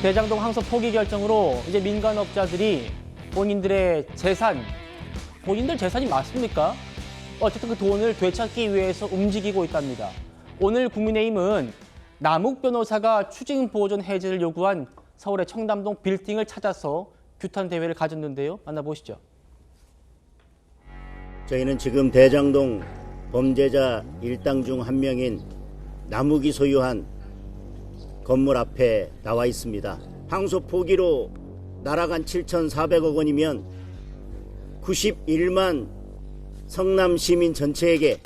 대장동 항소 포기 결정으로 이제 민간업자들이 본인들 재산이 맞습니까? 어쨌든 그 돈을 되찾기 위해서 움직이고 있답니다. 오늘 국민의힘은 남욱 변호사가 추징 보전 해제를 요구한 서울의 청담동 빌딩을 찾아서 규탄 대회를 가졌는데요. 만나보시죠. 저희는 지금 대장동 범죄자 일당 중 한 명인 남욱이 소유한 건물 앞에 나와 있습니다. 항소 포기로 날아간 7,400억 원이면 91만 성남 시민 전체에게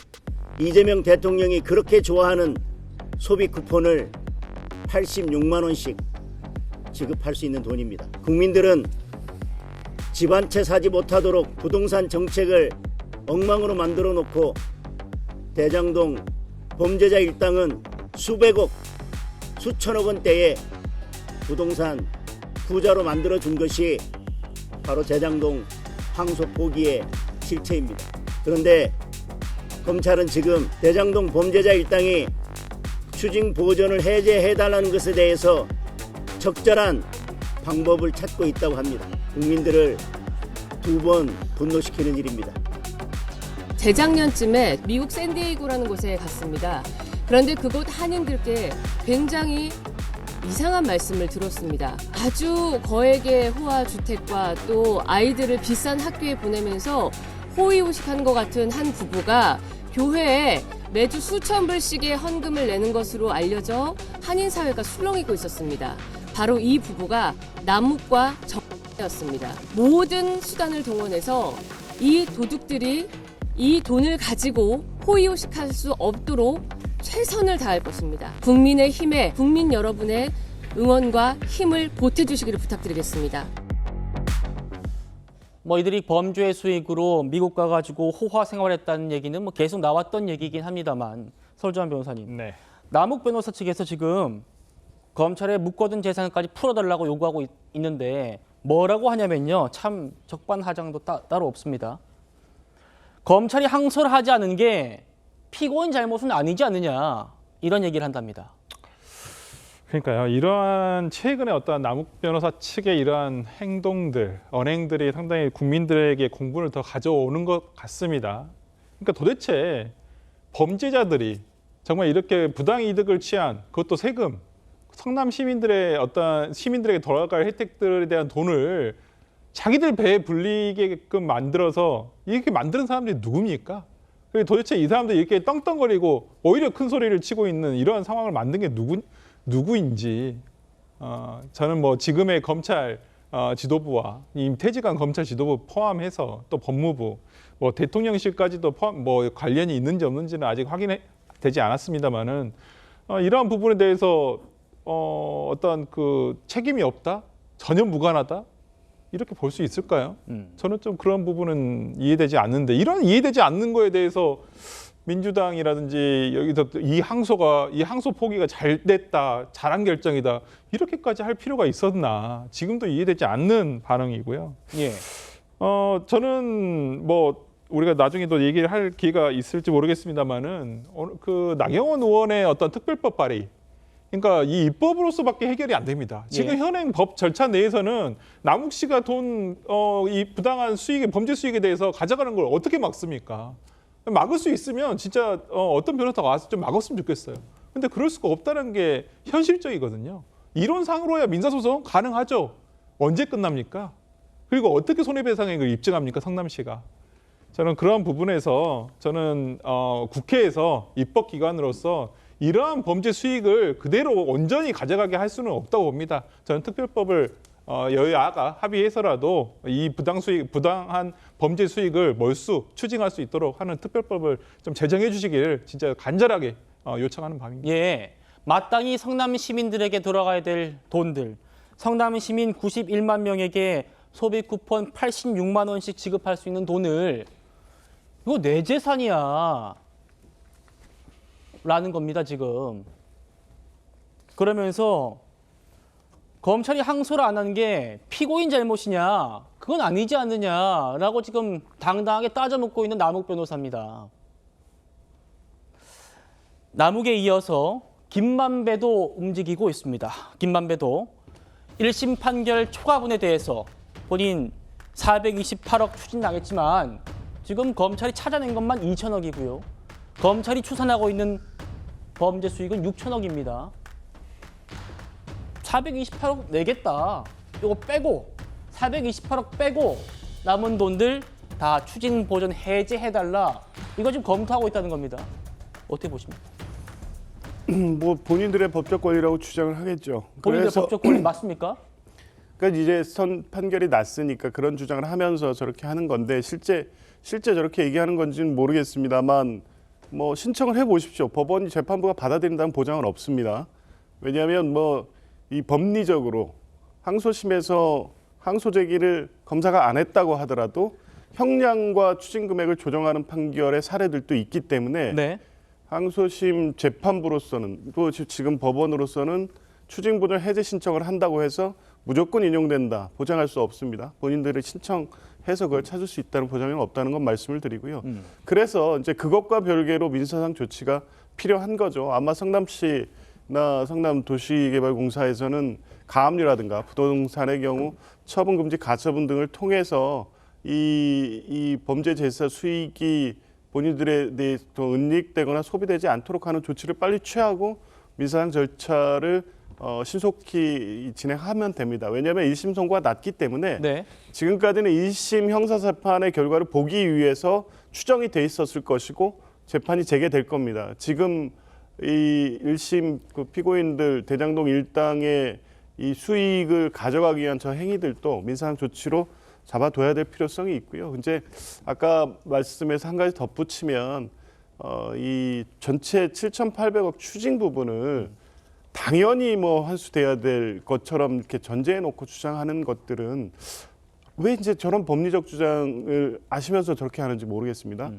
이재명 대통령이 그렇게 좋아하는 소비 쿠폰을 86만 원씩 지급할 수 있는 돈입니다. 국민들은 집 한 채 사지 못하도록 부동산 정책을 엉망으로 만들어 놓고 대장동 범죄자 일당은 수백억, 수천억 원대의 부동산 부자로 만들어 준 것이 바로 대장동 항소 포기의 실체입니다. 그런데 검찰은 지금 대장동 범죄자 일당이 추징 보전을 해제해달라는 것에 대해서 적절한 방법을 찾고 있다고 합니다. 국민들을 두 번 분노시키는 일입니다. 재작년쯤에 미국 샌디에이고라는 곳에 갔습니다. 그런데 그곳 한인들께 굉장히 이상한 말씀을 들었습니다. 아주 거액의 호화 주택과 또 아이들을 비싼 학교에 보내면서 호의호식한 것 같은 한 부부가 교회에 매주 수천 불씩의 헌금을 내는 것으로 알려져 한인 사회가 술렁이고 있었습니다. 바로 이 부부가 남욱과 정였습니다. 모든 수단을 동원해서 이 도둑들이 이 돈을 가지고 호의호식할 수 없도록 최선을 다할 것입니다. 국민의힘에 국민 여러분의 응원과 힘을 보태주시기를 부탁드리겠습니다. 이들이 범죄 수익으로 미국 가가지고 호화 생활했다는 얘기는 계속 나왔던 얘기긴 합니다만, 설주환 변호사님. 네. 남욱 변호사 측에서 지금 검찰에 묶어둔 재산까지 풀어달라고 요구하고 있는데 뭐라고 하냐면요. 참 적반하장도 따로 없습니다. 검찰이 항소를 하지 않은 게 피고인 잘못은 아니지 않느냐, 이런 얘기를 한답니다. 그러니까요. 이러한 최근에 어떤 남욱 변호사 측의 이러한 행동들, 언행들이 상당히 국민들에게 공분을 더 가져오는 것 같습니다. 그러니까 도대체 범죄자들이 정말 이렇게 부당 이득을 취한, 그것도 세금, 성남 시민들의 어떤 시민들에게 돌아갈 혜택들에 대한 돈을 자기들 배에 불리게끔 만들어서 이렇게 만드는 사람들이 누굽니까? 도대체 이 사람들이 이렇게 떵떵거리고 오히려 큰 소리를 치고 있는 이러한 상황을 만든 게 누구인지 저는 지금의 검찰 지도부와 퇴직한 검찰 지도부 포함해서 또 법무부, 대통령실까지도 포함, 관련이 있는지 없는지는 아직 확인되지 않았습니다만은 이러한 부분에 대해서 어떤 그 책임이 없다, 전혀 무관하다, 이렇게 볼 수 있을까요? 저는 좀 그런 부분은 이해되지 않는데, 이런 이해되지 않는 거에 대해서 민주당이라든지 여기서 이 항소 포기가 잘 됐다, 잘한 결정이다, 이렇게까지 할 필요가 있었나, 지금도 이해되지 않는 반응이고요. 예. 저는 우리가 나중에도 얘기를 할 기회가 있을지 모르겠습니다만은 그 나경원 의원의 어떤 특별법 발의, 그러니까 이 입법으로서밖에 해결이 안 됩니다. 지금 예. 현행 법 절차 내에서는 남욱 씨가 이 부당한 수익의 범죄 수익에 대해서 가져가는 걸 어떻게 막습니까? 막을 수 있으면 진짜 어떤 변호사가 와서 좀 막았으면 좋겠어요. 근데 그럴 수가 없다는 게 현실적이거든요. 이론상으로야 민사소송 가능하죠. 언제 끝납니까? 그리고 어떻게 손해배상액을 입증합니까, 성남시가? 저는 그런 부분에서 저는 국회에서 입법기관으로서 이러한 범죄 수익을 그대로 온전히 가져가게 할 수는 없다고 봅니다. 저는 특별법을 여야가 합의해서라도 이 부당한 범죄 수익을 추징할 수 있도록 하는 특별법을 좀 제정해 주시기를 진짜 간절하게 요청하는 바입니다. 예, 마땅히 성남 시민들에게 돌아가야 될 돈들, 성남 시민 91만 명에게 소비 쿠폰 86만 원씩 지급할 수 있는 돈을, 이거 내 재산이야 라는 겁니다, 지금. 그러면서 검찰이 항소를 안 한 게 피고인 잘못이냐, 그건 아니지 않느냐라고 지금 당당하게 따져묻고 있는 남욱 변호사입니다. 남욱에 이어서 김만배도 움직이고 있습니다. 김만배도 1심 판결 초과분에 대해서 본인 428억 추진당했지만 지금 검찰이 찾아낸 것만 2천억이고요. 검찰이 추산하고 있는 범죄 수익은 6천억입니다. 428억 내겠다. 이거 빼고 428억 빼고 남은 돈들 다 추징 보전 해제해달라. 이거 지금 검토하고 있다는 겁니다. 어떻게 보십니까? 뭐 본인들의 법적 권리라고 주장을 하겠죠. 본인들 법적 권리 맞습니까? 그러니까 이제 판결이 났으니까 그런 주장을 하면서 저렇게 하는 건데 실제 저렇게 얘기하는 건지는 모르겠습니다만 뭐 신청을 해보십시오. 법원이 재판부가 받아들인다는 보장은 없습니다. 왜냐하면 뭐 이 법리적으로 항소심에서 항소 제기를 검사가 안 했다고 하더라도 형량과 추징 금액을 조정하는 판결의 사례들도 있기 때문에 네. 항소심 재판부로서는 또 지금 법원으로서는 추징 보전 해제 신청을 한다고 해서 무조건 인용된다 보장할 수 없습니다. 본인들의 신청해서 그걸 찾을 수 있다는 보장은 없다는 건 말씀을 드리고요. 그래서 이제 그것과 별개로 민사상 조치가 필요한 거죠. 아마 성남시나 성남도시개발공사에서는 가압류라든가 부동산의 경우 처분금지 가처분 등을 통해서 이 범죄 재사 수익이 본인들에 대해서 은닉되거나 소비되지 않도록 하는 조치를 빨리 취하고 민사상 절차를 신속히 진행하면 됩니다. 왜냐하면 1심 선고가 났기 때문에 네. 지금까지는 1심 형사재판의 결과를 보기 위해서 추정이 돼 있었을 것이고 재판이 재개될 겁니다. 지금 이 1심 그 피고인들 대장동 일당의 이 수익을 가져가기 위한 저 행위들도 민사상 조치로 잡아둬야 될 필요성이 있고요. 이제 아까 말씀에서 한 가지 덧붙이면 이 전체 7,800억 추징 부분을 당연히 뭐 환수돼야 될 것처럼 이렇게 전제해 놓고 주장하는 것들은 왜 이제 저런 법리적 주장을 아시면서 저렇게 하는지 모르겠습니다.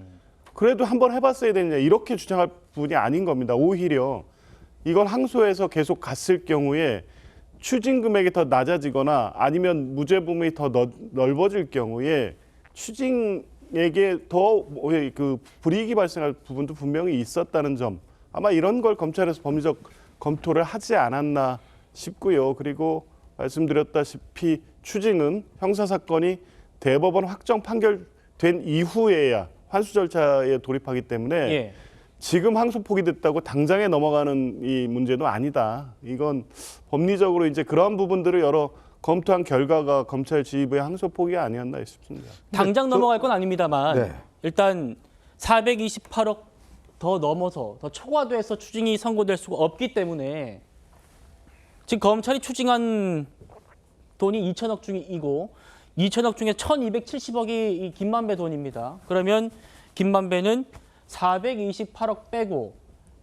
그래도 한번 해봤어야 되느냐 이렇게 주장할 부분이 아닌 겁니다. 오히려 이걸 항소해서 계속 갔을 경우에 추징 금액이 더 낮아지거나 아니면 무죄 부분이 더 넓어질 경우에 추징에게 더 그 불이익이 발생할 부분도 분명히 있었다는 점 아마 이런 걸 검찰에서 법리적 검토를 하지 않았나 싶고요. 그리고 말씀드렸다시피 추징은 형사사건이 대법원 확정 판결된 이후에야 환수 절차에 돌입하기 때문에 예. 지금 항소 포기됐다고 당장에 넘어가는 이 문제도 아니다. 이건 법리적으로 이제 그러한 부분들을 여러 검토한 결과가 검찰 지휘부의 항소 포기가 아니었나 싶습니다. 당장 넘어갈 건 아닙니다만 네. 일단 428억 더 넘어서 더 초과돼서 추징이 선고될 수가 없기 때문에 지금 검찰이 추징한 돈이 2천억 중이고 2천억 중에 1,270억이 이 김만배 돈입니다. 그러면 김만배는 428억 빼고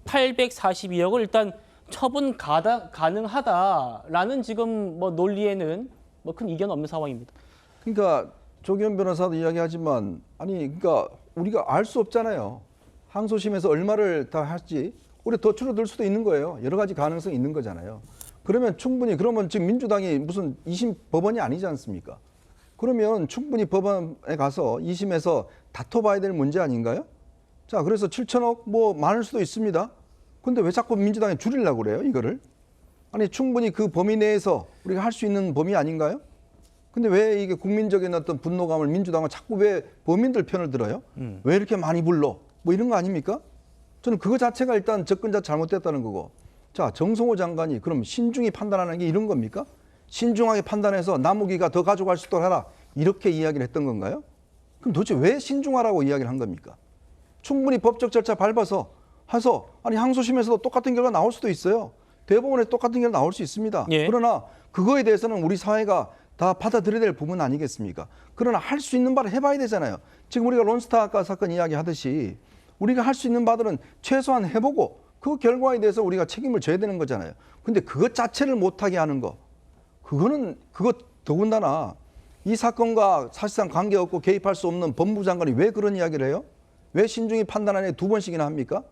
842억을 일단 처분 가능하다라는 지금 뭐 논리에는 뭐 큰 이견 없는 상황입니다. 그러니까 조기현 변호사도 이야기하지만 아니 그러니까 우리가 알 수 없잖아요. 항소심에서 얼마를 다 할지 우리 더 줄어들 수도 있는 거예요. 여러 가지 가능성이 있는 거잖아요. 그러면 충분히 그러면 지금 민주당이 무슨 2심 법원이 아니지 않습니까? 그러면 충분히 법원에 가서 2심에서 다퉈봐야 될 문제 아닌가요? 자, 그래서 7천억 뭐 많을 수도 있습니다. 근데 왜 자꾸 민주당이 줄이려고 그래요, 이거를? 아니, 충분히 그 범위 내에서 우리가 할 수 있는 범위 아닌가요? 근데 왜 이게 국민적인 어떤 분노감을 민주당은 자꾸 왜 범인들 편을 들어요? 왜 이렇게 많이 불러? 뭐 이런 거 아닙니까? 저는 그거 자체가 일단 접근자 잘못됐다는 거고. 자, 정성호 장관이 그럼 신중히 판단하는 게 이런 겁니까? 신중하게 판단해서 남욱이가 더 가져갈 수 있도록 하라. 이렇게 이야기를 했던 건가요? 그럼 도대체 왜 신중하라고 이야기를 한 겁니까? 충분히 법적 절차 밟아서 해서 아니 항소심에서도 똑같은 결과 나올 수도 있어요. 대법원에서 똑같은 결과 나올 수 있습니다. 예. 그러나 그거에 대해서는 우리 사회가 다 받아들여야 될 부분 아니겠습니까? 그러나 할 수 있는 바를 해봐야 되잖아요. 지금 우리가 론스타 아까 사건 이야기하듯이 우리가 할 수 있는 바들은 최소한 해보고 그 결과에 대해서 우리가 책임을 져야 되는 거잖아요. 근데 그것 자체를 못하게 하는 거 그것 더군다나 이 사건과 사실상 관계없고 개입할 수 없는 법무부 장관이 왜 그런 이야기를 해요? 왜 신중히 판단 안 해 두 번씩이나 합니까?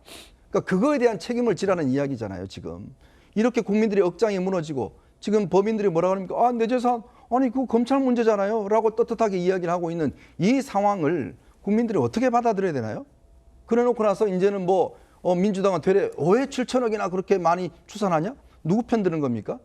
그러니까 그거에 대한 책임을 지라는 이야기잖아요, 지금. 이렇게 국민들이 억장이 무너지고 지금 법인들이 뭐라 그럽니까? 아, 내 재산, 아니, 그거 검찰 문제잖아요. 라고 떳떳하게 이야기를 하고 있는 이 상황을 국민들이 어떻게 받아들여야 되나요? 그래 놓고 나서 이제는 뭐, 민주당은 되레 왜 7천억이나 그렇게 많이 추산하냐? 누구 편 드는 겁니까?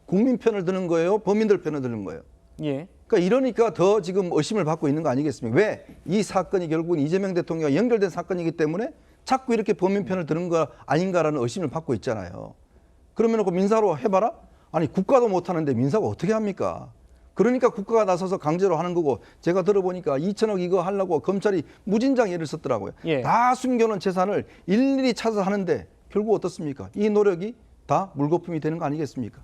국민 편을 드는 거예요? 범인들 편을 드는 거예요? 예. 그러니까 이러니까 더 지금 의심을 받고 있는 거 아니겠습니까? 왜? 이 사건이 결국은 이재명 대통령과 연결된 사건이기 때문에 자꾸 이렇게 범인 편을 드는 거 아닌가라는 의심을 받고 있잖아요. 그러면 그 민사로 해봐라? 아니 국가도 못하는데 민사가 어떻게 합니까? 그러니까 국가가 나서서 강제로 하는 거고 제가 들어보니까 2천억 이거 하려고 검찰이 무진장 애를 썼더라고요. 예. 다 숨겨놓은 재산을 일일이 찾아서 하는데 결국 어떻습니까? 이 노력이 다 물거품이 되는 거 아니겠습니까?